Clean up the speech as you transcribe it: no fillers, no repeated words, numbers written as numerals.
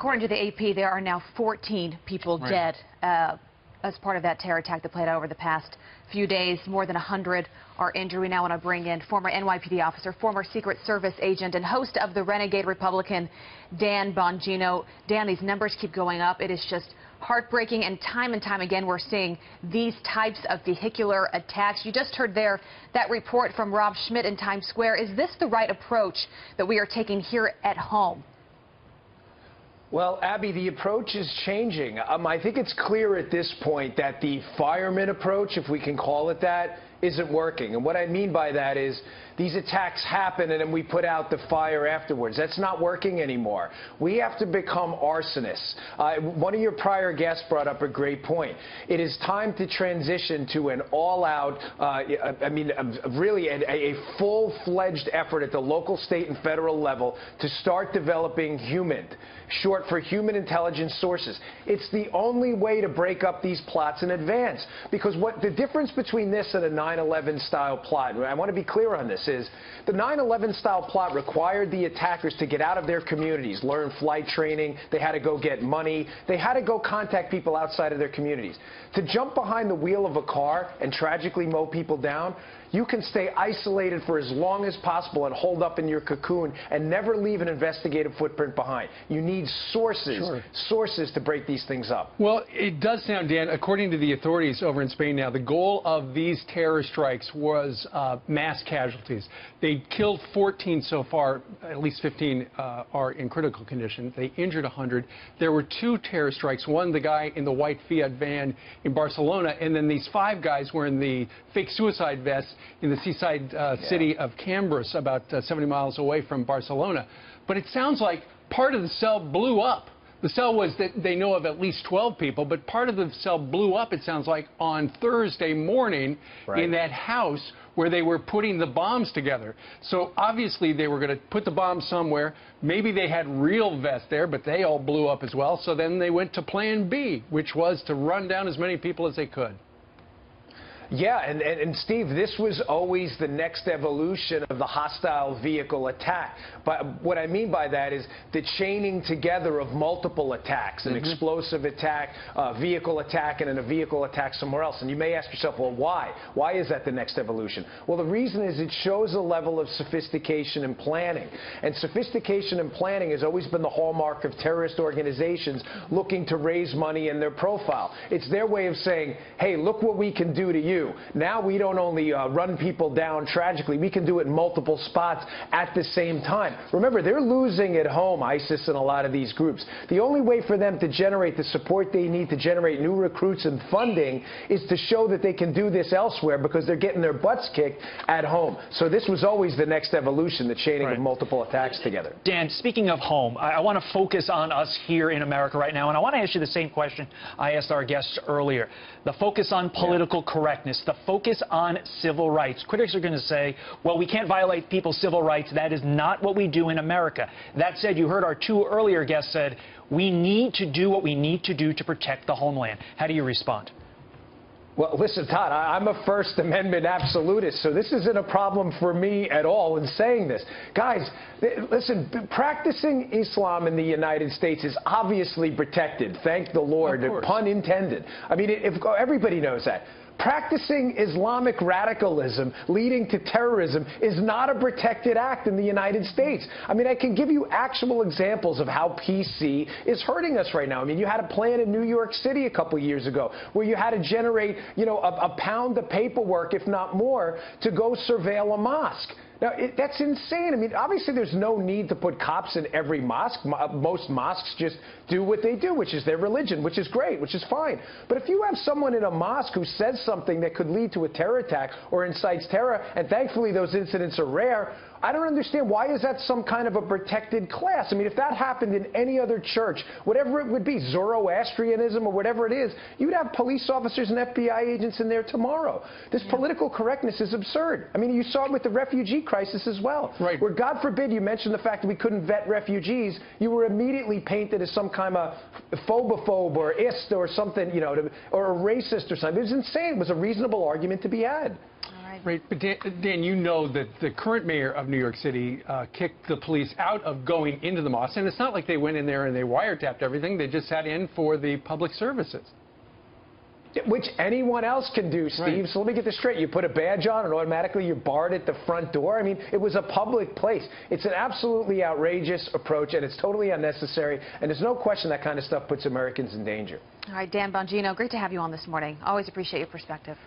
According to the AP, there are now 14 people dead as part of that terror attack that played out over the past few days. More than 100 are injured. We now want to bring in former NYPD officer, former Secret Service agent, and host of the Renegade Republican, Dan Bongino. Dan, these numbers keep going up. It is just heartbreaking, and time again we're seeing these types of vehicular attacks. You just heard there that report from Rob Schmidt in Times Square. Is this the right approach that we are taking here at home? Well, Abby, the approach is changing. I think it's clear at this point that the fireman approach, if we can call it that, isn't working. And what I mean by that is these attacks happen and then we put out the fire afterwards. That's not working anymore. We have to become arsonists. One of your prior guests brought up a great point. It is time to transition to an all-out, really a full-fledged effort at the local, state, and federal level to start developing HUMINT, short for Human Intelligence Sources. It's the only way to break up these plots in advance. Because what the difference between this and a 9/11 style plot, I want to be clear on this, is the 9/11 style plot required the attackers to get out of their communities, learn flight training, they had to go get money, they had to go contact people outside of their communities. To jump behind the wheel of a car and tragically mow people down, you can stay isolated for as long as possible and hold up in your cocoon and never leave an investigative footprint behind. You need sources to break these things up. Well, it does sound, Dan, according to the authorities over in Spain now, the goal of these terror strikes was mass casualties. They killed 14 so far, at least 15 are in critical condition. They injured 100. There were 2 terror strikes, one the guy in the white Fiat van in Barcelona, and then these 5 guys were in the fake suicide vests in the seaside city of Cambras, about 70 miles away from Barcelona. But it sounds like part of the cell blew up. The cell was that they know of at least 12 people, but part of the cell blew up, it sounds like, on Thursday morning in that house where they were putting the bombs together. So obviously they were going to put the bombs somewhere. Maybe they had real vests there, but they all blew up as well. So then they went to plan B, which was to run down as many people as they could. Yeah, and Steve, this was always the next evolution of the hostile vehicle attack. But what I mean by that is the chaining together of multiple attacks, an explosive attack, a vehicle attack, and then a vehicle attack somewhere else. And you may ask yourself, well, why? Why is that the next evolution? Well, the reason is it shows a level of sophistication and planning. And sophistication and planning has always been the hallmark of terrorist organizations looking to raise money in their profile. It's their way of saying, hey, look what we can do to you. Now we don't only run people down tragically, we can do it in multiple spots at the same time. Remember, they're losing at home, ISIS and a lot of these groups. The only way for them to generate the support they need to generate new recruits and funding is to show that they can do this elsewhere because they're getting their butts kicked at home. So this was always the next evolution, the chaining of multiple attacks together. Dan, speaking of home, I want to focus on us here in America right now, and I want to ask you the same question I asked our guests earlier. The focus on political correctness, the focus on civil rights. Critics are going to say, well, we can't violate people's civil rights. That is not what we do in America. That said, you heard our 2 earlier guests said, we need to do what we need to do to protect the homeland. How do you respond? Well, listen, Todd, I'm a First Amendment absolutist, so this isn't a problem for me at all in saying this. Guys, listen, practicing Islam in the United States is obviously protected, thank the Lord, pun intended. I mean, everybody knows that. Practicing Islamic radicalism leading to terrorism is not a protected act in the United States. I mean, I can give you actual examples of how PC is hurting us right now. I mean, you had a plan in New York City a couple years ago where you had to generate, a pound of paperwork, if not more, to go surveil a mosque. Now, that's insane. I mean, obviously, there's no need to put cops in every mosque. Most mosques just do what they do, which is their religion, which is great, which is fine. But if you have someone in a mosque who says something that could lead to a terror attack or incites terror, and thankfully those incidents are rare, I don't understand. Why is that some kind of a protected class? I mean, if that happened in any other church, whatever it would be, Zoroastrianism or whatever it is, you'd have police officers and FBI agents in there tomorrow. This political correctness is absurd. I mean, you saw it with the refugee crisis as well. Right. Where, God forbid, you mentioned the fact that we couldn't vet refugees, you were immediately painted as some kind of phobophobe or ist or something, or a racist or something. It was insane. It was a reasonable argument to be had. All right. Right, but Dan, you know that the current mayor of New York City kicked the police out of going into the mosque, and it's not like they went in there and they wiretapped everything. They just sat in for the public services. Which anyone else can do, Steve. Right. So let me get this straight. You put a badge on and automatically you're barred at the front door. I mean, it was a public place. It's an absolutely outrageous approach, and it's totally unnecessary. And there's no question that kind of stuff puts Americans in danger. All right, Dan Bongino, great to have you on this morning. Always appreciate your perspective.